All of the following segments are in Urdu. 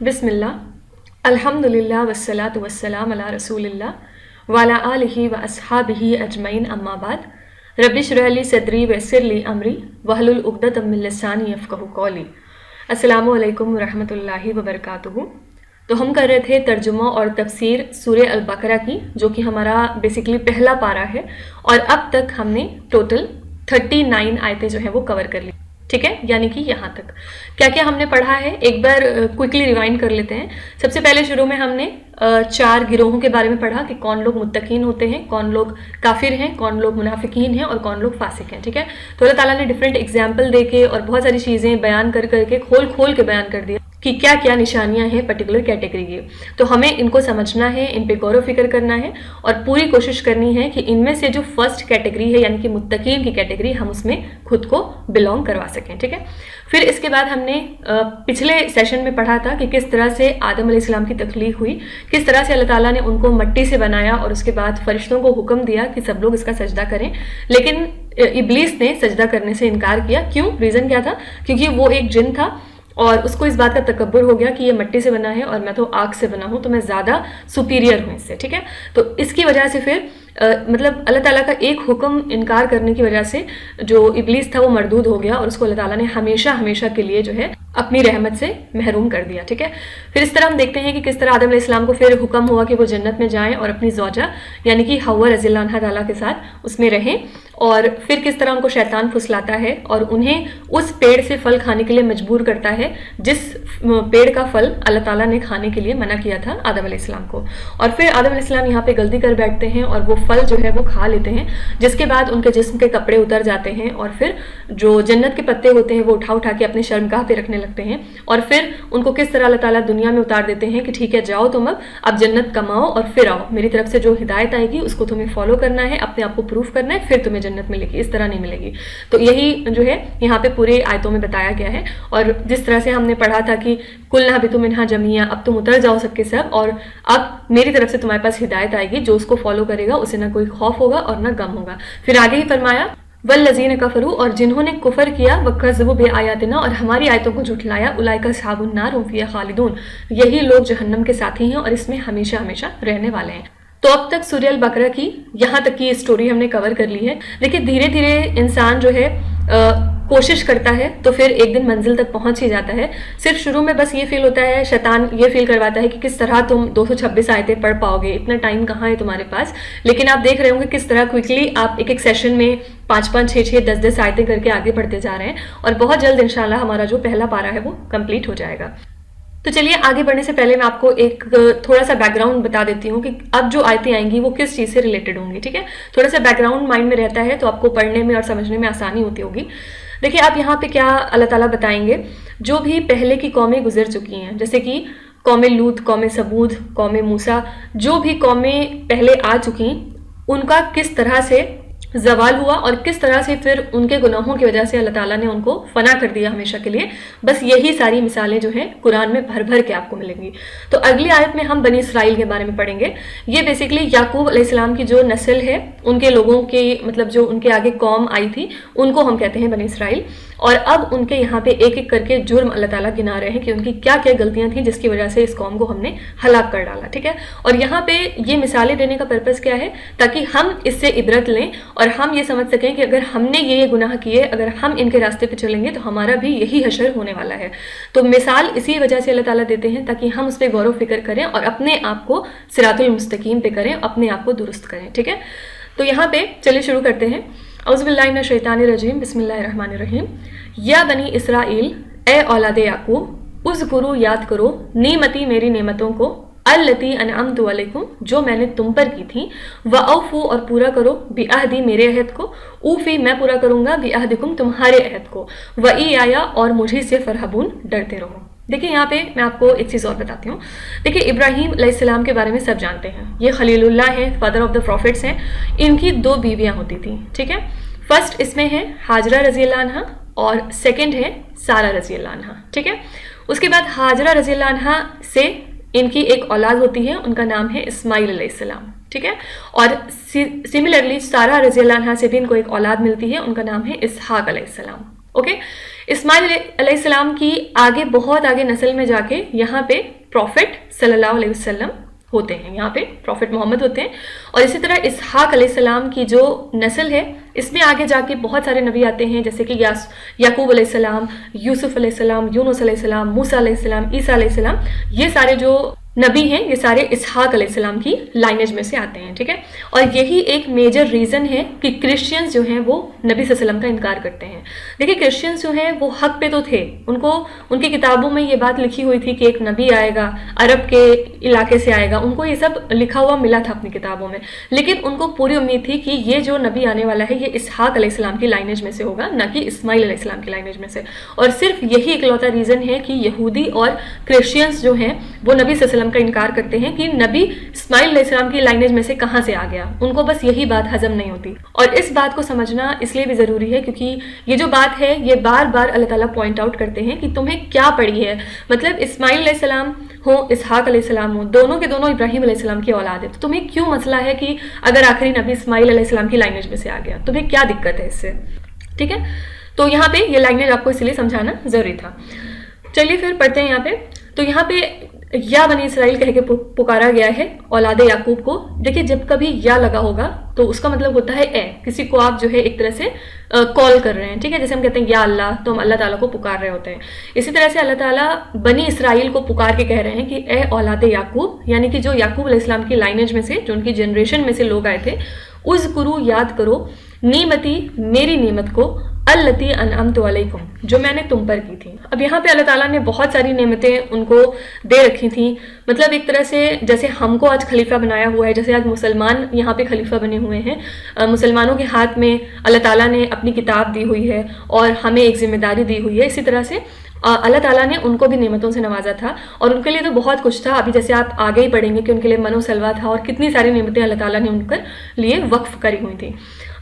بسم اللہ الحمدللہ والصلاة والسلام علی رسول اللہ وعلی آلہ واصحابہ اجمعین اما بعد رب اشرح لی صدری ویسر لی امری واحلل عقدۃ من لسانی یفقہوا قولی۔ السلام علیکم ورحمۃ اللہ وبرکاتہ۔ تو ہم کر رہے تھے ترجمہ اور تفسیر سورہ البقرہ کی، جو کہ ہمارا بیسیکلی پہلا پارہ ہے، اور اب تک ہم نے ٹوٹل 39 آیتیں جو ہیں وہ کور کر لی، ٹھیک ہے، یعنی کہ یہاں تک کیا کیا ہم نے پڑھا ہے ایک بار کوئکلی ریوائنڈ کر لیتے ہیں۔ سب سے پہلے شروع میں ہم نے 4 گروہوں کے بارے میں پڑھا کہ کون لوگ متقین ہوتے ہیں، کون لوگ کافر ہیں، کون لوگ منافقین ہیں اور کون لوگ فاسق ہیں، ٹھیک ہے۔ تو اللہ تعالیٰ نے ڈفرینٹ ایگزامپل دے کے اور بہت ساری چیزیں بیان کر کے کھول کے بیان کر دیا کہ کیا کیا نشانیاں ہیں پرٹیکولر کیٹیگری کی۔ تو ہمیں ان کو سمجھنا ہے، ان پہ غور و فکر کرنا ہے اور پوری کوشش کرنی ہے کہ ان میں سے جو فرسٹ کیٹیگری ہے یعنی کہ متقین کی کیٹیگری، ہم اس میں خود کو بلونگ کروا سکیں، ٹھیک ہے۔ پھر اس کے بعد ہم نے پچھلے سیشن میں پڑھا تھا کہ کس طرح سے آدم علیہ السلام کی تخلیق ہوئی، کس طرح سے اللہ تعالیٰ نے ان کو مٹی سے بنایا اور اس کے بعد فرشتوں کو حکم دیا کہ سب لوگ اس کا سجدہ کریں، لیکن ابلیس نے سجدہ کرنے سے انکار کیا۔ کیوں؟ ریزن کیا تھا؟ کیونکہ وہ ایک جن تھا اور اس کو اس بات کا تکبر ہو گیا کہ یہ مٹی سے بنا ہے اور میں تو آگ سے بنا ہوں، تو میں زیادہ سپیریئر ہوں اس سے، ٹھیک ہے۔ تو اس کی وجہ سے پھر مطلب اللہ تعالیٰ کا ایک حکم انکار کرنے کی وجہ سے جو ابلیس تھا وہ مردود ہو گیا اور اس کو اللہ تعالیٰ نے ہمیشہ کے لیے جو ہے اپنی رحمت سے محروم کر دیا، ٹھیک ہے۔ پھر اس طرح ہم دیکھتے ہیں کہ کس طرح آدم علیہ السلام کو پھر حکم ہوا کہ وہ جنت میں جائیں اور اپنی زوجہ یعنی کہ حوا رضی اللہ عنہا تعالیٰ کے ساتھ اس میں رہیں، اور پھر کس طرح ان کو شیطان پھسلاتا ہے اور انہیں اس پیڑ سے پھل کھانے کے لیے مجبور کرتا ہے جس پیڑ کا پھل اللہ تعالیٰ نے کھانے کے لیے منع کیا تھا آدم علیہ السلام کو۔ اور پھر آدم علیہ السلام یہاں پہ غلطی کر بیٹھتے ہیں اور وہ پھل جو ہے وہ کھا لیتے ہیں، جس کے بعد ان کے جسم کے کپڑے اتر جاتے ہیں اور پھر جو جنت کے پتے ہوتے ہیں وہ اٹھا کے اپنے شرمگاہ پہ رکھنے لگتے ہیں، اور پھر ان کو کس طرح اللہ تعالیٰ دنیا میں اتار دیتے ہیں کہ ٹھیک ہے جاؤ تم اب جنت کماؤ اور پھر آؤ، میری طرف سے جو ہدایت آئے گی اس کو تمہیں فالو کرنا ہے، اپنے آپ کو پروف کرنا ہے، پھر تمہیں جنت ملے گی، اس طرح نہیں ملے گی۔ تو یہی جو ہے یہاں پہ پورے آیتوں میں بتایا گیا ہے، اور جس طرح سے ہم نے پڑھا تھا کہ قُلْنَا اهْبِطُوا مِنْهَا جَمِيعًا، اب تم اتر جاؤ سب کے سب، اور اب میری طرف سے تمہارے پاس ہدایت آئے گی، جو اس کو فالو کرے گا اسے نہ کوئی خوف ہوگا اور نہ غم ہوگا۔ پھر آگے ہی فرمایا وَالَّذِينَ كَفَرُوا، اور جنہوں نے کفر کیا، وَكَذَّبُوا بِآيَاتِنَا، اور ہماری آیتوں کو جھٹلایا، أُولَٰئِكَ أَصْحَابُ النَّارِ هُمْ فِيهَا خَالِدُونَ، یہی لوگ جہنم کے ساتھی ہیں اور اس میں ہمیشہ رہنے والے ہیں۔ تو اب تک سورہ البقرہ کی یہاں تک کی اسٹوری ہم نے کور کر لی ہے، لیکن دھیرے دھیرے انسان جو ہے کوشش کرتا ہے تو پھر ایک دن منزل تک پہنچ ہی جاتا ہے۔ صرف شروع میں بس یہ فیل ہوتا ہے، شیطان یہ فیل کرواتا ہے کہ کس طرح تم 226 آیتیں پڑھ پاؤ گے، اتنا ٹائم کہاں ہے تمہارے پاس، لیکن آپ دیکھ رہے ہوں گے کس طرح کوئکلی آپ ایک سیشن میں 5 6 10 آیتیں کر کے آگے بڑھتے جا رہے ہیں، اور بہت جلد انشاءاللہ ہمارا جو پہلا پارہ ہے وہ کمپلیٹ ہو جائے گا۔ تو چلیے آگے بڑھنے سے پہلے میں آپ کو ایک تھوڑا سا بیک گراؤنڈ بتا دیتی ہوں کہ اب جو آیتیں آئیں گی وہ کس چیز سے ریلیٹڈ ہوں گی، ٹھیک ہے۔ تھوڑا سا بیک گراؤنڈ مائنڈ میں رہتا ہے تو آپ کو پڑھنے میں اور سمجھنے میں آسانی ہوتی ہوگی۔ دیکھیے اب یہاں پہ کیا اللہ تعالیٰ بتائیں گے، جو بھی پہلے کی قومیں گزر چکی ہیں، جیسے کہ قوم لوط، قوم ثمود، قوم موسیٰ، جو بھی قومیں پہلے آ چکی ان کا کس طرح سے زوال ہوا اور کس طرح سے پھر ان کے گناہوں کی وجہ سے اللہ تعالیٰ نے ان کو فنا کر دیا ہمیشہ کے لیے۔ بس یہی ساری مثالیں جو ہیں قرآن میں بھر کے آپ کو ملیں گی۔ تو اگلی آیت میں ہم بنی اسرائیل کے بارے میں پڑھیں گے۔ یہ بیسیکلی یعقوب علیہ السلام کی جو نسل ہے، ان کے لوگوں کی مطلب جو ان کے آگے قوم آئی تھی ان کو ہم کہتے ہیں بنی اسرائیل، اور اب ان کے یہاں پہ ایک ایک کر کے جرم اللہ تعالیٰ گنا رہے ہیں کہ ان کی کیا کیا غلطیاں تھیں جس کی وجہ سے اس قوم کو ہم نے ہلاک کر ڈالا، ٹھیک ہے۔ اور یہاں پہ یہ مثالیں دینے کا پرپس کیا ہے؟ تاکہ ہم اس سے عبرت لیں اور ہم یہ سمجھ سکیں کہ اگر ہم نے یہ گناہ کیے، اگر ہم ان کے راستے پہ چلیں گے تو ہمارا بھی یہی حشر ہونے والا ہے۔ تو مثال اسی وجہ سے اللہ تعالیٰ دیتے ہیں تاکہ ہم اس پہ غور و فکر کریں اور اپنے آپ کو صراط المستقیم پہ کریں، اپنے آپ کو درست کریں، ٹھیک ہے۔ تو یہاں پہ چلیے شروع کرتے ہیں۔ اعوذ باللہ من الشیطان الرجیم، بسم اللہ الرحمن الرحیم۔ یا بنی اسرائیل، اے اولاد یعقوب، اذکروا یاد کرو، نعمتی میری نعمتوں کو، التی انعمت علیکم جو میں نے تم پر کی تھی، واوفوا اور پورا کرو، بعہدی میرے عہد کو، اوفی میں پورا کروں گا، بعہدکم تمہارے عہد کو، وایایا اور مجھے سے فرحبون ڈرتے رہو۔ دیکھیں یہاں پہ میں آپ کو ایک چیز اور بتاتی ہوں۔ دیکھیں ابراہیم علیہ السلام کے بارے میں سب جانتے ہیں، یہ خلیل اللہ ہیں، فادر آف دا پروفٹس ہیں۔ ان کی 2 بیویاں ہوتی تھیں، ٹھیک ہے۔ فرسٹ اس میں ہے حاجرہ رضی اللہ عنہ اور سیکنڈ ہے سارہ رضی اللہ عنہ، ٹھیک ہے۔ اس کے بعد حاجرہ رضی اللہ عنہ سے ان کی ایک اولاد ہوتی ہے، ان کا نام ہے اسماعیل علیہ السلام، ٹھیک ہے۔ اور سملرلی سارہ رضی اللہ عنہ سے بھی ان کو ایک اولاد ملتی ہے، ان کا نام ہے اسحاق علیہ السلام، اوکے۔ اسماعیل علیہ السلام کی آگے بہت آگے نسل میں جا کے یہاں پہ پروفٹ صلی اللہ علیہ وسلم ہوتے ہیں، یہاں پہ پروفٹ محمد ہوتے ہیں. اور اسی طرح اسحاق علیہ السلام کی جو نسل ہے اس میں آگے جا کے بہت سارے نبی آتے ہیں، جیسے کہ یعقوب علیہ السلام، یوسف علیہ السلام، یونس علیہ السلام، موسیٰ علیہ السلام، عیسیٰ علیہ السلام. یہ سارے جو نبی ہیں یہ سارے اسحاق علیہ السلام کی لائنیج میں سے آتے ہیں. ٹھیک ہے، اور یہی ایک میجر ریزن ہے کہ کرسچنز جو ہیں وہ نبی صلی اللہ علیہ وسلم کا انکار کرتے ہیں. دیکھیں کرسچنز جو ہیں وہ حق پہ تو تھے، ان کی کتابوں میں یہ بات لکھی ہوئی تھی کہ ایک نبی آئے گا، عرب کے علاقے سے آئے گا، ان کو یہ سب لکھا ہوا ملا تھا اپنی کتابوں میں. لیکن ان کو پوری امید تھی کہ یہ جو نبی آنے والا ہے یہ اسحاق علیہ السلام کی لائنیج میں سے ہوگا، نہ کہ اسماعیل علیہ السلام کی لائنیج میں سے. اور صرف یہی اکلوتا ریزن ہے کہ یہودی اور کرسچنز جو ہیں وہ نبی صلی اللہ علیہ وسلم کا انکار کرتے ہیں کہ نبی اسماعیل علیہ السلام کی لائنیج میں سے کہاں سے آ گیا. ان کو بس یہی بات ہضم نہیں ہوتی. اور اس بات کو سمجھنا اس لیے بھی ضروری ہے کیونکہ یہ جو بات ہے یہ بار بار اللہ تعالیٰ پوائنٹ آؤٹ کرتے ہیں کہ تمہیں کیا پڑی ہے. مطلب اسماعیل علیہ السلام ہو، اسحاق علیہ السلام ہو، دونوں کے دونوں ابراہیم علیہ السلام کی اولاد ہے، تو تمہیں کیوں مسئلہ ہے کہ اگر آخری نبی اسماعیل علیہ السلام کی لائنیج میں سے آ گیا، تمہیں کیا دقت ہے اس سے. ٹھیک ہے، تو یہاں پہ یہ لائنیج آپ کو اس لیے سمجھانا ضروری تھا. چلیے پھر پڑھتے ہیں یہاں پہ. تو یہاں پہ یا بنی اسرائیل کہہ کے پکارا گیا ہے اولاد یعقوب کو. دیکھیں جب کبھی یا لگا ہوگا تو اس کا مطلب ہوتا ہے اے، کسی کو آپ جو ہے ایک طرح سے کال کر رہے ہیں. ٹھیک ہے، جیسے ہم کہتے ہیں یا اللہ، تو ہم اللہ تعالیٰ کو پکار رہے ہوتے ہیں. اسی طرح سے اللہ تعالیٰ بنی اسرائیل کو پکار کے کہہ رہے ہیں کہ اے اولاد یعقوب، یعنی کہ جو یعقوب علیہ السلام کی لائنیج میں سے، جو ان کی جنریشن میں سے لوگ آئے تھے، اذکروا، یاد کرو، نعمتی، میری نعمت کو، التی انعمت علیکم، جو میں نے تم پر کی تھی. اب یہاں پہ اللہ تعالیٰ نے بہت ساری نعمتیں ان کو دے رکھی تھیں. مطلب ایک طرح سے جیسے ہم کو آج خلیفہ بنایا ہوا ہے، جیسے آج مسلمان یہاں پہ خلیفہ بنے ہوئے ہیں، مسلمانوں کے ہاتھ میں اللہ تعالیٰ نے اپنی کتاب دی ہوئی ہے اور ہمیں ایک ذمہ داری دی ہوئی ہے. اسی طرح سے اللہ تعالیٰ نے ان کو بھی نعمتوں سے نوازا تھا اور ان کے لیے تو بہت کچھ تھا. ابھی جیسے آپ آگے ہی پڑھیں گے کہ ان کے لیے من و سلوا تھا اور کتنی ساری نعمتیں اللہ تعالیٰ نے ان کے لیے وقف کری ہوئی تھیں.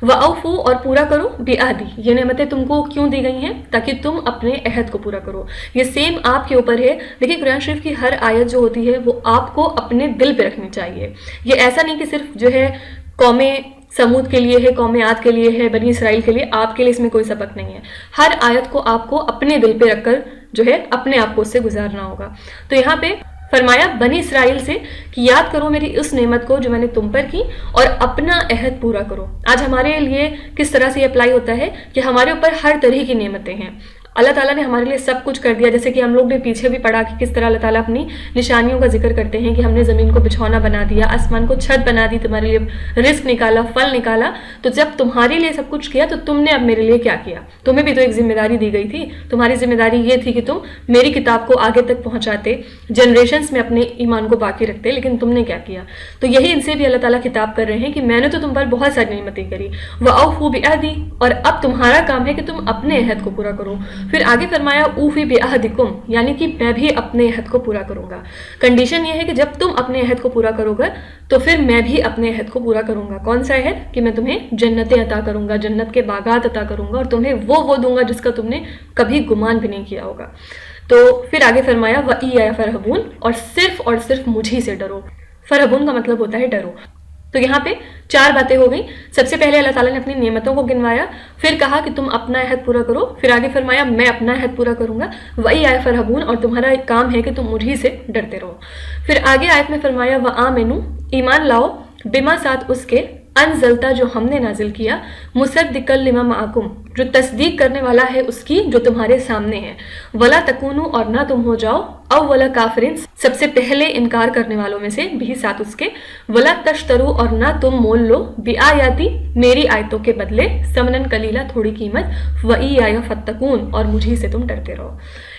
وَأَوْفُوا، اور پورا کرو، بِعَہْدِی، یہ نعمتیں تم کو کیوں دی گئی ہیں؟ تاکہ تم اپنے عہد کو پورا کرو. یہ سیم آپ کے اوپر ہے. دیکھیں قرآن شریف کی ہر آیت جو ہوتی ہے وہ آپ کو اپنے دل پہ رکھنی چاہیے. یہ ایسا نہیں کہ صرف جو ہے قوم سمود کے لیے ہے، قوم عاد کے لیے ہے، بنی اسرائیل کے لیے، آپ کے لیے اس میں کوئی سبق نہیں ہے. ہر آیت کو آپ کو اپنے دل پہ رکھ کر جو ہے اپنے آپ کو اس سے گزارنا ہوگا. تو یہاں پہ فرمایا بنی اسرائیل سے کہ یاد کرو میری اس نعمت کو جو میں نے تم پر کی اور اپنا عہد پورا کرو. آج ہمارے لیے کس طرح سے یہ اپلائی ہوتا ہے کہ ہمارے اوپر ہر طرح کی نعمتیں ہیں. اللہ تعالیٰ نے ہمارے لیے سب کچھ کر دیا. جیسے کہ ہم لوگ نے پیچھے بھی پڑھا کہ کس طرح اللہ تعالیٰ اپنی نشانیوں کا ذکر کرتے ہیں کہ ہم نے زمین کو بچھونا بنا دیا، آسمان کو چھت بنا دی، تمہارے لیے رزق نکالا، پھل نکالا. تو جب تمہارے لیے سب کچھ کیا تو تم نے اب میرے لیے کیا کیا؟ تمہیں بھی تو ایک ذمہ داری دی گئی تھی. تمہاری ذمہ داری یہ تھی کہ تم میری کتاب کو آگے تک پہنچاتے، جنریشنز میں اپنے ایمان کو باقی رکھتے. لیکن تم نے کیا کیا؟ تو یہی ان سے بھی اللہ تعالیٰ خطاب کر رہے ہیں کہ میں نے تو تم پر بہت ساری نعمتیں کری. وَأَوْفُوا بِعَہْدِی، اور اب تمہارا کام ہے کہ تم اپنے عہد کو پورا کرو. پھر آگے فرمایا اوفی بعہدکم، یعنی کہ میں بھی اپنے عہد کو پورا کروں گا. کنڈیشن یہ ہے کہ جب تم اپنے عہد کو پورا کرو گے تو پھر میں بھی اپنے عہد کو پورا کروں گا. کون سا عہد؟ کہ میں تمہیں جنتیں عطا کروں گا، جنت کے باغات عطا کروں گا اور تمہیں وہ دوں گا جس کا تم نے کبھی گمان بھی نہیں کیا ہوگا. تو پھر آگے فرمایا وَإِيَّايَ فَارْهَبُونَ، اور صرف مجھ ہی سے ڈرو. فرحبون کا مطلب ہوتا ہے ڈرو. تو یہاں پہ 4 باتیں ہو گئیں. سب سے پہلے اللہ تعالیٰ نے اپنی نعمتوں کو گنوایا، پھر کہا کہ تم اپنا عہد پورا کرو، پھر آگے فرمایا میں اپنا عہد پورا کروں گا. وَإِيَّايَ فَارْهَبُونَ، اور تمہارا ایک کام ہے کہ تم مجھ ہی سے ڈرتے رہو. پھر آگے آیت میں فرمایا وَآمِنُوا، ایمان لاؤ، بما، ساتھ اس کے، انزلتا، جو ہم نے نازل کیا، مصدقا لما معکم، جو تصدیق کرنے والا ہے اس کی جو تمہارے سامنے ہے. ولا تکونوا، اور نہ تم ہو جاؤ، اول کافرین، سب سے پہلے انکار کرنے والوں میں سے، بھی ساتھ اس کے. ولا تشتروا، اور نہ تم مول لو، بآیاتی، میری آیتوں کے بدلے، ثمنا قلیلا، تھوڑی قیمت. وإیایا فاتقون، اور مجھے سے تم ڈرتے رہو.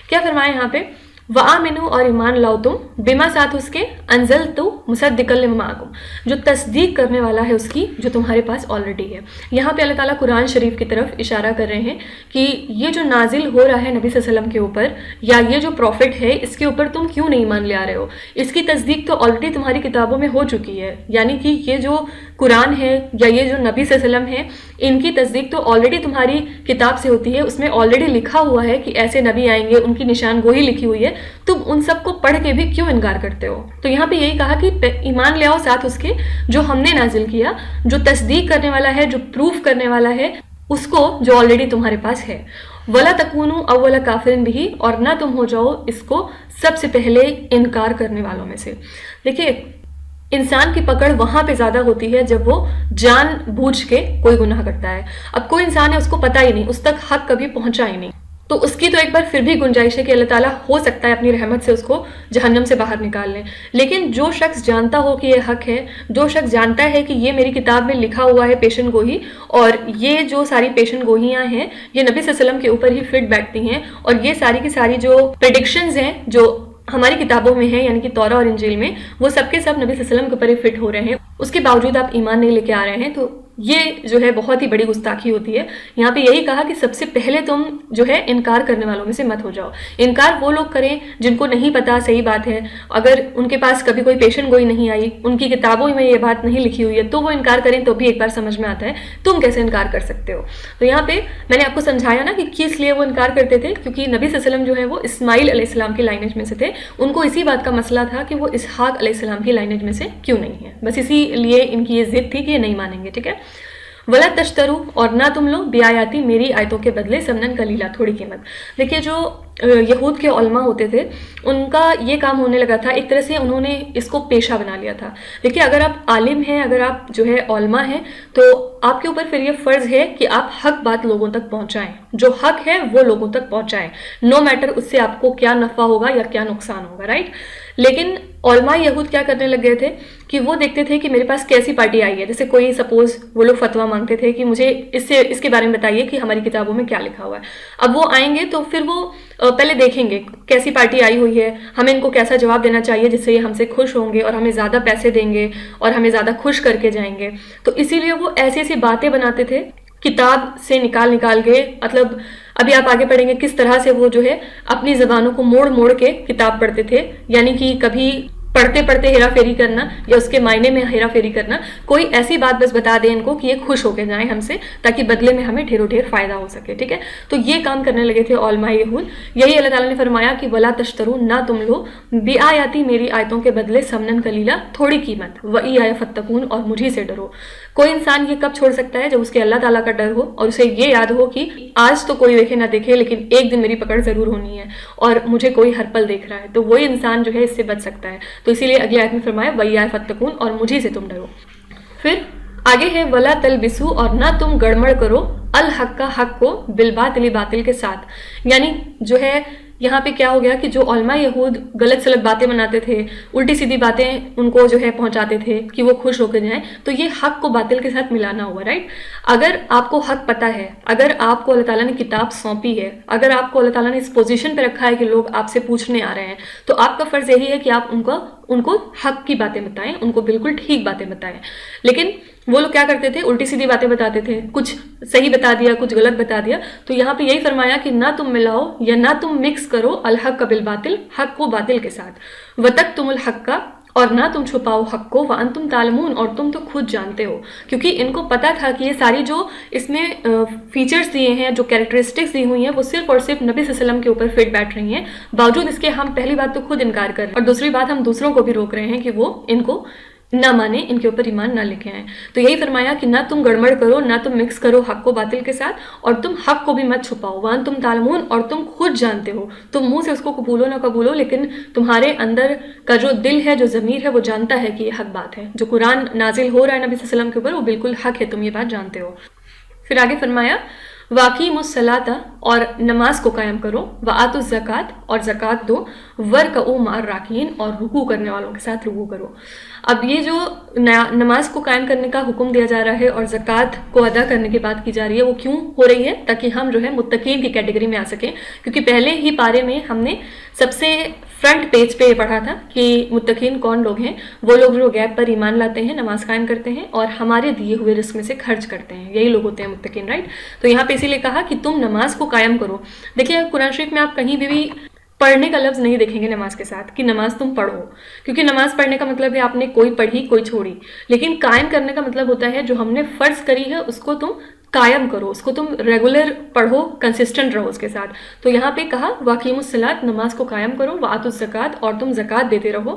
کیا فرمایا یہاں پہ؟ وآمنوا، اور ایمان لاؤ تم، بما، ساتھ اس کے، انزلتو مصدقا لما معکم، جو تصدیق کرنے والا ہے اس کی جو تمہارے پاس آلریڈی ہے. یہاں پہ اللہ تعالیٰ قرآن شریف کی طرف اشارہ کر رہے ہیں کہ یہ جو نازل ہو رہا ہے نبی صلی اللہ علیہ وسلم کے اوپر، یا یہ جو پروفٹ ہے اس کے اوپر تم کیوں نہیں ایمان لے آ رہے ہو؟ اس کی تصدیق تو آلریڈی تمہاری کتابوں میں ہو چکی ہے. یعنی کہ یہ جو قرآن ہے یا یہ جو نبی صلی اللہ علیہ وسلم ہے، ان کی تصدیق تو آلریڈی تمہاری کتاب سے ہوتی ہے. اس میں آلریڈی لکھا ہوا ہے کہ ایسے نبی آئیں گے، ان کی نشان گوئی لکھی ہوئی ہے. تم ان سب کو پڑھ کے بھی کیوں انکار کرتے ہو؟ تو یہاں پہ یہی کہا کہ ایمان لے آؤ ساتھ اس کے جو ہم نے نازل کیا، جو تصدیق کرنے والا ہے، جو پروف کرنے والا ہے اس کو جو آلریڈی تمہارے پاس ہے. ولا تکونوا اول کافر بہ، اور نہ تم ہو جاؤ اس کو سب سے پہلے انکار کرنے والوں میں سے. دیکھیے انسان کی پکڑ وہاں پہ زیادہ ہوتی ہے جب وہ جان بوجھ کے کوئی گناہ کرتا ہے. اب کوئی انسان ہے اس کو پتہ ہی نہیں، اس تک حق کبھی پہنچا ہی نہیں، تو اس کی تو ایک بار پھر بھی گنجائش ہے کہ اللہ تعالیٰ ہو سکتا ہے اپنی رحمت سے اس کو جہنم سے باہر نکال لیں. لیکن جو شخص جانتا ہو کہ یہ حق ہے، جو شخص جانتا ہے کہ یہ میری کتاب میں لکھا ہوا ہے پیشن گوئی، اور یہ جو ساری پیشن گوئیاں ہیں یہ نبی صلی اللہ علیہ وسلم کے اوپر ہی فٹ بیٹھتی ہیں، اور یہ ساری کی ساری جو پریڈکشنز ہیں جو ہماری کتابوں میں ہیں یعنی کہ تورا اور انجیل میں، وہ سب کے سب نبی صلی اللہ علیہ وسلم کے اوپر ہی فٹ ہو رہے ہیں، اس کے باوجود آپ ایمان نہیں لے کے آ رہے ہیں، تو یہ جو ہے بہت ہی بڑی گستاخی ہوتی ہے. یہاں پہ یہی کہا کہ سب سے پہلے تم جو ہے انکار کرنے والوں میں سے مت ہو جاؤ. انکار وہ لوگ کریں جن کو نہیں پتا، صحیح بات ہے، اگر ان کے پاس کبھی کوئی پیشن گوئی نہیں آئی، ان کی کتابوں میں یہ بات نہیں لکھی ہوئی ہے، تو وہ انکار کریں تو بھی ایک بار سمجھ میں آتا ہے تم کیسے انکار کر سکتے ہو. تو یہاں پہ میں نے آپ کو سمجھایا نا کہ کس لیے وہ انکار کرتے تھے، کیونکہ نبی صلی اللہ علیہ وسلم جو ہے وہ اسماعیل علیہ السلام کی لائنیج میں سے تھے، ان کو اسی بات کا مسئلہ تھا کہ وہ اسحاق علیہ السلام کی لائنیج میں سے کیوں نہیں ہے، بس اسی لیے ان کی یہ ضد تھی کہ یہ نہیں مانیں گے. ٹھیک ہے. ولا تشترو، اور نہ تم لوگ بیااتی میری آیتوں کے بدلے ثمنًا قلیلا، تھوڑی قیمت. دیکھیے جو یہود کے علماء ہوتے تھے ان کا یہ کام ہونے لگا تھا، ایک طرح سے انہوں نے اس کو پیشہ بنا لیا تھا. دیکھیے اگر آپ عالم ہیں، اگر آپ جو ہے علماء ہیں، تو آپ کے اوپر پھر یہ فرض ہے کہ آپ حق بات لوگوں تک پہنچائیں، جو حق ہے وہ لوگوں تک پہنچائیں، نو میٹر اس سے آپ کو کیا نفع ہوگا یا کیا نقصان ہوگا. رائٹ. لیکن علماء یہود کیا کرنے لگ گئے تھے کہ وہ دیکھتے تھے کہ میرے پاس کیسی پارٹی آئی ہے، جیسے کوئی سپوز وہ لوگ فتویٰ مانگتے تھے کہ مجھے اس کے بارے میں بتائیے کہ ہماری کتابوں میں کیا لکھا ہوا ہے. اب وہ آئیں گے تو پھر وہ پہلے دیکھیں گے کیسی پارٹی آئی ہوئی ہے، ہمیں ان کو کیسا جواب دینا چاہیے جس سے یہ ہم سے خوش ہوں گے اور ہمیں زیادہ پیسے دیں گے اور ہمیں زیادہ خوش کر کے جائیں گے. تو اسی لیے وہ ایسی ایسی باتیں بناتے تھے کتاب سے نکال کے، مطلب ابھی آپ آگے پڑھیں گے کس طرح سے وہ جو ہے اپنی زبانوں کو موڑ موڑ کے کتاب پڑھتے تھے، یعنی کہ کبھی پڑھتے پڑھتے ہیرا پھیری کرنا یا اس کے معنی میں ہیرا پھیری کرنا، کوئی ایسی بات بس بتا دیں ان کو کہ یہ خوش ہو کے جائیں ہم سے، تاکہ بدلے میں ہمیں ڈھیروں ڈھیر فائدہ ہو سکے. ٹھیک ہے. تو یہ کام کرنے لگے تھے علماء یہود. یہی اللہ تعالیٰ نے فرمایا کہ ولا تشترو، نہ تم لو بیااتی میری آیتوں کے بدلے ثمنًا قلیلا، تھوڑی قیمت، وایایا فتقون، اور مجھی سے ڈرو. کوئی انسان یہ کب چھوڑ سکتا ہے؟ جب اس کے اللہ تعالیٰ کا ڈر ہو اور اسے یہ یاد ہو کہ آج تو کوئی دیکھے نہ دیکھے لیکن ایک دن میری پکڑ ضرور ہونی ہے اور مجھے کوئی ہر پل دیکھ رہا ہے، تو وہی انسان جو ہے اس سے بچ سکتا ہے. تو اسی لیے اگلی آیت میں فرمایا وَإِيَّايَ فَاتَّقُونَ، اور مجھے سے تم ڈرو. پھر آگے ہے وَلَا تَلْبِسُوا، اور نہ تم گڑمڑ کرو الحق کا حق کو بالباطل، باطل کے ساتھ. یعنی جو ہے یہاں پہ کیا ہو گیا کہ جو علماء یہود غلط سلط باتیں بناتے تھے، الٹی سیدھی باتیں ان کو جو ہے پہنچاتے تھے کہ وہ خوش ہو کے جائیں، تو یہ حق کو باطل کے ساتھ ملانا ہوا. رائٹ. اگر آپ کو حق پتہ ہے، اگر آپ کو اللہ تعالیٰ نے کتاب سونپی ہے، اگر آپ کو اللہ تعالیٰ نے اس پوزیشن پہ رکھا ہے کہ لوگ آپ سے پوچھنے آ رہے ہیں، تو آپ کا فرض یہی ہے کہ آپ ان کو حق کی باتیں بتائیں، ان کو بالکل ٹھیک باتیں بتائیں. لیکن وہ لوگ کیا کرتے تھے؟ الٹی سیدھی باتیں بتاتے تھے، کچھ صحیح بتا دیا، کچھ غلط بتا دیا. تو یہاں پہ یہی فرمایا کہ نہ تم ملاؤ یا نہ تم مکس کرو الحق بالباطل، حق کو باطل کے ساتھ. وَتَكْتُمُ الْحَقَّ، اور نہ تم چھپاؤ حق کو، وَأَنْتُمْ تَعْلَمُونَ، اور تم تو خود جانتے ہو. کیونکہ ان کو پتا تھا کہ یہ ساری جو اس میں فیچرز دیے ہیں، جو کیریکٹرسٹکس دی ہوئی ہیں، وہ صرف اور صرف نبی صلی اللہ علیہ وسلم کے اوپر فٹ بیٹھ رہی ہیں. باوجود اس کے ہم پہلی بات تو خود انکار کر رہے ہیں، اور دوسری بات ہم دوسروں کو بھی روک رہے ہیں کہ وہ ان کو نہ مانیں، ان کے اوپر ایمان نہ لے کے آئیں. تو یہی فرمایا کہ نہ تم گڑمڑ کرو، نہ تم مکس کرو حق کو باطل کے ساتھ، اور تم حق کو بھی مت چھپاؤ. وَأَنْتُمْ تَعْلَمُونَ، اور تم خود جانتے ہو. تم منہ سے اس کو قبولو نہ قبولو، لیکن تمہارے اندر کا جو دل ہے، جو ضمیر ہے، وہ جانتا ہے کہ یہ حق بات ہے. جو قرآن نازل ہو رہا ہے نبی صلی اللہ علیہ وسلم کے اوپر، وہ بالکل حق ہے، تم یہ بات جانتے ہو. پھر آگے فرمایا وَأَقِیمُوا الصَّلَاةَ، اور نماز کو قائم کرو، وَآتُوا الزَّکَاةَ، اور زکوٰۃ دو، وَارْکَعُوا مَعَ الرَّاکِعِینَ، اور رکوع کرنے والوں کے ساتھ رکوع کرو. اب یہ جو نماز کو قائم کرنے کا حکم دیا جا رہا ہے اور زکوٰۃ کو ادا کرنے کی بات کی جا رہی ہے، وہ کیوں ہو رہی ہے؟ تاکہ ہم جو ہے متقین کی کیٹیگری میں آ سکیں. کیونکہ پہلے ہی پارے میں ہم نے سب سے فرنٹ پیج پہ یہ پڑھا تھا کہ متقین کون لوگ ہیں؟ وہ لوگ جو غیب پر ایمان لاتے ہیں، نماز قائم کرتے ہیں اور ہمارے دیے ہوئے رزق میں سے خرچ کرتے ہیں، یہی لوگ ہوتے ہیں متقین. رائٹ. تو یہاں پہ اسی لیے کہا کہ تم نماز کو قائم کرو. دیکھیے قرآن شریف میں آپ کہیں بھی پڑھنے کا لفظ نہیں دیکھیں گے نماز کے ساتھ کہ نماز تم پڑھو، کیونکہ نماز پڑھنے کا مطلب ہے آپ نے کوئی پڑھی کوئی چھوڑی. لیکن قائم کرنے کا مطلب ہوتا ہے جو ہم نے فرض کری ہے اس کو تم قائم کرو، اس کو تم ریگولر پڑھو، کنسسٹنٹ رہو اس کے ساتھ. تو یہاں پہ کہا وَأَقِیمُوا الصَّلَاةَ، نماز کو قائم کرو، وَآتُوا الزَّکَاةَ، اور تم زکوٰۃ دیتے رہو.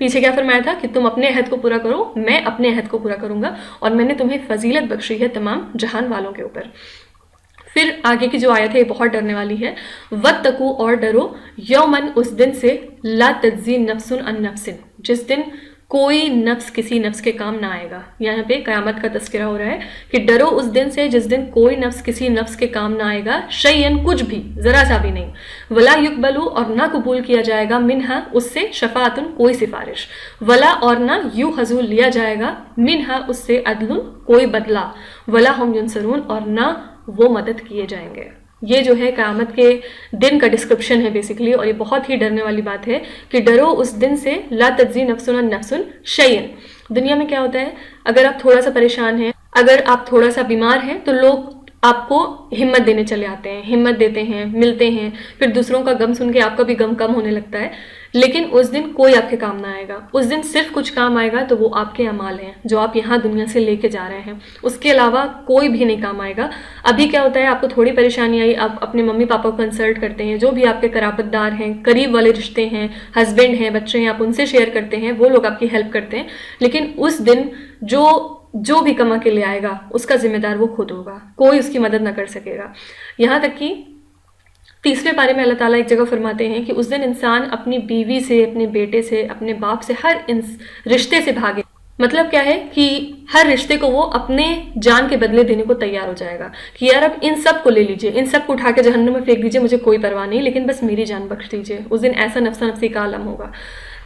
پیچھے کیا فرمایا تھا کہ تم اپنے عہد کو پورا کرو، میں اپنے عہد کو پورا کروں گا، اور میں نے تمہیں فضیلت بخشی ہے تمام جہان والوں کے اوپر۔ پھر آگے کی جو آیت ہے یہ بہت ڈرنے والی ہے، وَاتَّقُوا، اور ڈرو، یومن، اس دن سے، لا تجزی نفس عن نفس، جس دن کوئی نفس کسی نفس کے کام نہ آئے گا۔ یہاں پہ قیامت کا تذکرہ ہو رہا ہے کہ ڈرو اس دن سے جس دن کوئی نفس کسی نفس کے کام نہ آئے گا، شیئن، کچھ بھی، ذرا سا بھی نہیں، ولا یقبلو، اور نہ قبول کیا جائے گا، منہا، اس سے، شفاعتن، کوئی سفارش، ولا، اور نہ، یوخذو، لیا جائے گا، منہا، اس سے، عدل، کوئی بدلہ، ولا ہم ینصرون، اور نہ وہ مدد کیے جائیں گے۔ یہ جو ہے قیامت کے دن کا ڈسکرپشن ہے بیسیکلی، اور یہ بہت ہی ڈرنے والی بات ہے کہ ڈرو اس دن سے، لا تجزی نفس عن نفس شیئن۔ دنیا میں کیا ہوتا ہے، اگر آپ تھوڑا سا پریشان ہیں، اگر آپ تھوڑا سا بیمار ہیں، تو لوگ آپ کو ہمت دینے چلے آتے ہیں، ہمت دیتے ہیں، ملتے ہیں، پھر دوسروں کا غم سن کے آپ کا بھی غم کم ہونے لگتا ہے۔ لیکن اس دن کوئی آپ کے کام نہ آئے گا، اس دن صرف کچھ کام آئے گا تو وہ آپ کے اعمال ہیں جو آپ یہاں دنیا سے لے کے جا رہے ہیں، اس کے علاوہ کوئی بھی نہیں کام آئے گا۔ ابھی کیا ہوتا ہے، آپ کو تھوڑی پریشانی آئی، آپ اپنے ممی پاپا کو کنسلٹ کرتے ہیں، جو بھی آپ کے قرابت دار ہیں، قریب والے رشتے ہیں، ہسبینڈ ہیں، بچے ہیں، آپ ان سے شیئر کرتے ہیں، وہ لوگ آپ کی ہیلپ کرتے ہیں۔ لیکن اس دن جو بھی کما کے لے آئے گا اس کا ذمہ دار وہ خود ہوگا، کوئی اس کی مدد نہ کر سکے گا۔ یہاں تک کہ تیسرے پارے میں اللہ تعالیٰ ایک جگہ فرماتے ہیں کہ اس دن انسان اپنی بیوی سے، اپنے بیٹے سے، اپنے باپ سے، ہر رشتے سے بھاگے۔ مطلب کیا ہے کہ ہر رشتے کو وہ اپنے جان کے بدلے دینے کو تیار ہو جائے گا کہ یار اب ان سب کو لے لیجئے، ان سب کو اٹھا کے جہنم میں پھینک دیجئے، مجھے کوئی پرواہ نہیں، لیکن بس میری جان بخش دیجئے۔ اس دن ایسا نفسا نفسی کا عالم ہوگا۔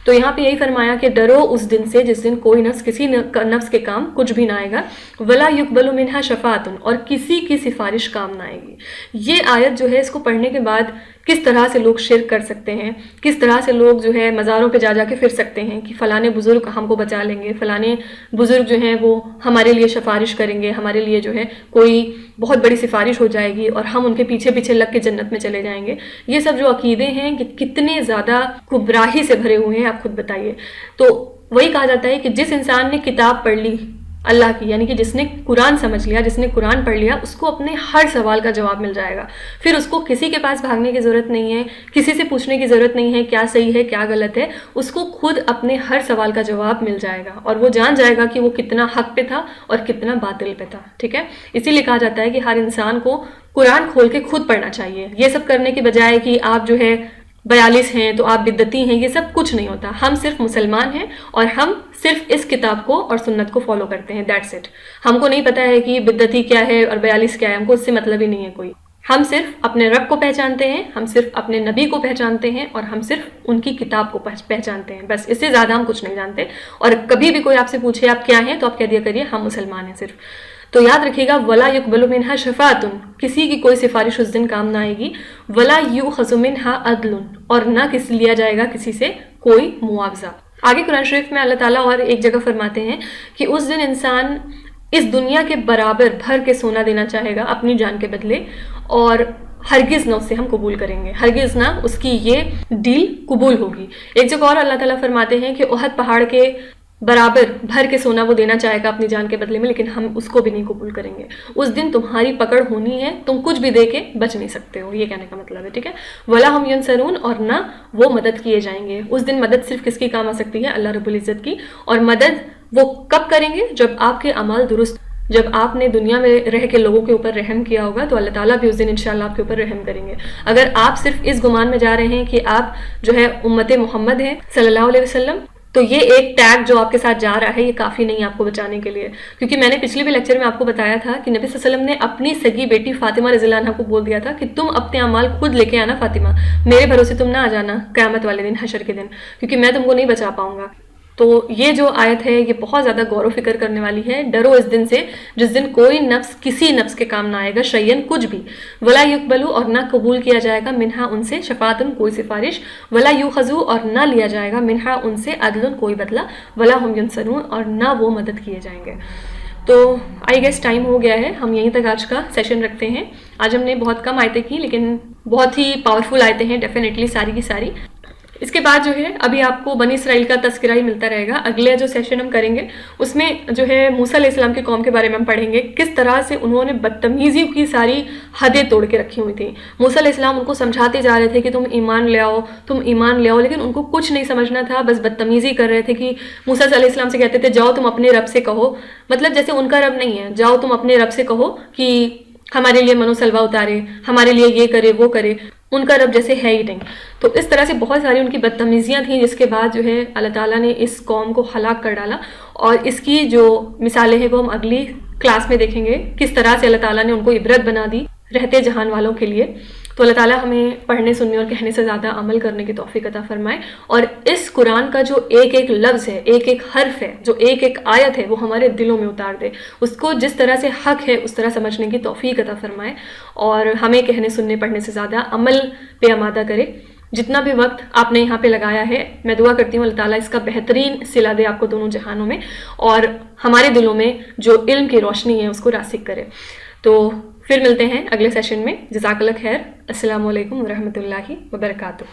تو یہاں پہ یہی فرمایا کہ ڈرو اس دن سے جس دن کوئی نفس کسی نفس کے کام کچھ بھی نہ آئے گا، ولا یقبل منہا شفاعتن، اور کسی کی سفارش کام نہ آئے گی۔ یہ آیت جو ہے، اس کو پڑھنے کے بعد کس طرح سے لوگ شرک کر سکتے ہیں، کس طرح سے لوگ جو ہے مزاروں پہ جا کے پھر سکتے ہیں کہ فلانے بزرگ ہم کو بچا لیں گے، فلانے بزرگ جو ہیں وہ ہمارے لیے سفارش کریں گے، ہمارے لیے جو ہے کوئی بہت بڑی سفارش ہو جائے گی اور ہم ان کے پیچھے پیچھے لگ کے جنت میں چلے جائیں گے۔ یہ سب جو عقیدے ہیں کہ کتنے زیادہ گمراہی سے بھرے ہوئے ہیں، آپ خود بتائیے۔ تو وہی کہا جاتا ہے کہ جس انسان نے کتاب پڑھ لی اللہ کی، یعنی کہ جس نے قرآن سمجھ لیا، جس نے قرآن پڑھ لیا، اس کو اپنے ہر سوال کا جواب مل جائے گا۔ پھر اس کو کسی کے پاس بھاگنے کی ضرورت نہیں ہے، کسی سے پوچھنے کی ضرورت نہیں ہے کیا صحیح ہے کیا غلط ہے، اس کو خود اپنے ہر سوال کا جواب مل جائے گا، اور وہ جان جائے گا کہ وہ کتنا حق پہ تھا اور کتنا باطل پہ تھا۔ ٹھیک ہے، اسی لیے کہا جاتا ہے کہ ہر انسان کو قرآن کھول کے خود پڑھنا چاہیے، یہ سب کرنے کے بجائے کہ آپ جو ہے 42 ہیں تو آپ بدعتی ہیں، یہ سب کچھ نہیں ہوتا۔ ہم صرف مسلمان ہیں اور ہم صرف اس کتاب کو اور سنت کو فالو کرتے ہیں، دیٹس اٹ۔ ہم کو نہیں پتا ہے کہ بدعتی کیا ہے اور 42 کیا ہے، ہم کو اس سے مطلب ہی نہیں ہے کوئی۔ ہم صرف اپنے رب کو پہچانتے ہیں، ہم صرف اپنے نبی کو پہچانتے ہیں، اور ہم صرف ان کی کتاب کو پہچانتے ہیں، بس اس سے زیادہ ہم کچھ نہیں جانتے۔ اور کبھی بھی کوئی آپ سے پوچھے آپ کیا ہیں تو آپ کہہ دیا کریے ہم مسلمان ہیں صرف۔ تو یاد رکھیے گا، ولا یقبل منہا شفاعتن، کسی کی کوئی سفارش اس دن کام نہ آئے گی، ولا یؤخذ منہا عدل، اور نہ لیا جائے گا کسی سے کوئی معاوضہ۔ آگے قرآن شریف میں اللہ تعالیٰ اور ایک جگہ فرماتے ہیں کہ اس دن انسان اس دنیا کے برابر بھر کے سونا دینا چاہے گا اپنی جان کے بدلے، اور ہرگز نہ اسے ہم قبول کریں گے، ہرگز نہ اس کی یہ ڈیل قبول ہوگی۔ ایک جگہ اور اللہ تعالیٰ فرماتے ہیں کہ احد پہاڑ کے برابر بھر کے سونا وہ دینا چاہے گا اپنی جان کے بدلے میں، لیکن ہم اس کو بھی نہیں قبول کریں گے۔ اس دن تمہاری پکڑ ہونی ہے، تم کچھ بھی دے کے بچ نہیں سکتے ہو، یہ کہنے کا مطلب ہے۔ ٹھیک ہے، ولا ہم ینصرون، اور نہ وہ مدد کیے جائیں گے۔ اس دن مدد صرف کس کی کام آ سکتی ہے؟ اللہ رب العزت کی۔ اور مدد وہ کب کریں گے؟ جب آپ کے اعمال درست، جب آپ نے دنیا میں رہ کے لوگوں کے اوپر رحم کیا ہوگا تو اللہ تعالیٰ بھی اس دن انشاءاللہ آپ کے اوپر رحم کریں گے۔ اگر آپ صرف اس گمان میں جا رہے ہیں کہ آپ جو ہے امت محمد ہیں صلی اللہ علیہ وسلم، تو یہ ایک ٹیگ جو آپ کے ساتھ جا رہا ہے یہ کافی نہیں آپ کو بچانے کے لیے، کیونکہ میں نے پچھلے بھی لیکچر میں آپ کو بتایا تھا کہ نبی صلی اللہ علیہ وسلم نے اپنی سگی بیٹی فاطمہ رضی اللہ عنہا کو بول دیا تھا کہ تم اپنے اعمال خود لے کے آنا فاطمہ، میرے بھروسے تم نہ آ جانا قیامت والے دن، حشر کے دن، کیونکہ میں تم کو نہیں بچا پاؤں گا۔ تو یہ جو آیت ہے یہ بہت زیادہ غور و فکر کرنے والی ہے۔ ڈرو اس دن سے جس دن کوئی نفس کسی نفس کے کام نہ آئے گا، شیئن، کچھ بھی، ولا یقبلو، اور نہ قبول کیا جائے گا، منہا، ان سے، شفاعتن، کوئی سفارش، ولا یؤخذو، اور نہ لیا جائے گا، منہا، ان سے، عدل، کوئی بدلہ، ولا ہم ینصرون، اور نہ وہ مدد کیے جائیں گے۔ تو آئی گیس ٹائم ہو گیا ہے، ہم یہیں تک آج کا سیشن رکھتے ہیں۔ آج ہم نے بہت کم آیتیں کی لیکن بہت ہی پاورفل آیتیں ہیں ڈیفینیٹلی، ساری کی ساری۔ اس کے بعد جو ہے ابھی آپ کو بنی اسرائیل کا تذکرہ ہی ملتا رہے گا. اگلے جو سیشن ہم کریں گے اس میں جو ہے موسیٰ علیہ السلام کی قوم کے بارے میں ہم پڑھیں گے کس طرح سے انہوں نے بدتمیزی کی ساری حدیں توڑ کے رکھی ہوئی تھیں. موسیٰ علیہ السلام ان کو سمجھاتے جا رہے تھے کہ تم ایمان لے آؤ تم ایمان لے آؤ، لیکن ان کو کچھ نہیں سمجھنا تھا، بس بدتمیزی کر رہے تھے. کہ موسیٰ علیہ السلام سے کہتے تھے جاؤ تم اپنے رب سے کہو، مطلب جیسے ان کا رب نہیں ہے، جاؤ تم اپنے رب سے کہو کہ ہمارے لیے منو سلوا اتارے، ہمارے لیے یہ کرے وہ کرے. ان کا رب جیسے ہے ہی نہیں. تو اس طرح سے بہت ساری ان کی بدتمیزیاں تھیں، جس کے بعد جو ہے اللہ تعالیٰ نے اس قوم کو ہلاک کر ڈالا. اور اس کی جو مثالیں ہیں وہ ہم اگلی کلاس میں دیکھیں گے، کس طرح سے اللہ تعالیٰ نے ان کو عبرت بنا دی رہتے جہان والوں کے لیے. تو اللہ تعالیٰ ہمیں پڑھنے سننے اور کہنے سے زیادہ عمل کرنے کی توفیق عطا فرمائے، اور اس قرآن کا جو ایک ایک لفظ ہے، ایک ایک حرف ہے، جو ایک ایک آیت ہے، وہ ہمارے دلوں میں اتار دے. اس کو جس طرح سے حق ہے اس طرح سمجھنے کی توفیق عطا فرمائے، اور ہمیں کہنے سننے پڑھنے سے زیادہ عمل پہ آمادہ کرے. جتنا بھی وقت آپ نے یہاں پہ لگایا ہے، میں دعا کرتی ہوں اللہ تعالیٰ اس کا بہترین صلہ دے آپ کو دونوں جہانوں میں، اور ہمارے دلوں میں جو علم کی روشنی ہے اس کو راسخ کرے. تو پھر ملتے ہیں اگلے سیشن میں. جزاک اللہ خیر. السلام علیکم ورحمۃ اللہ وبرکاتہ.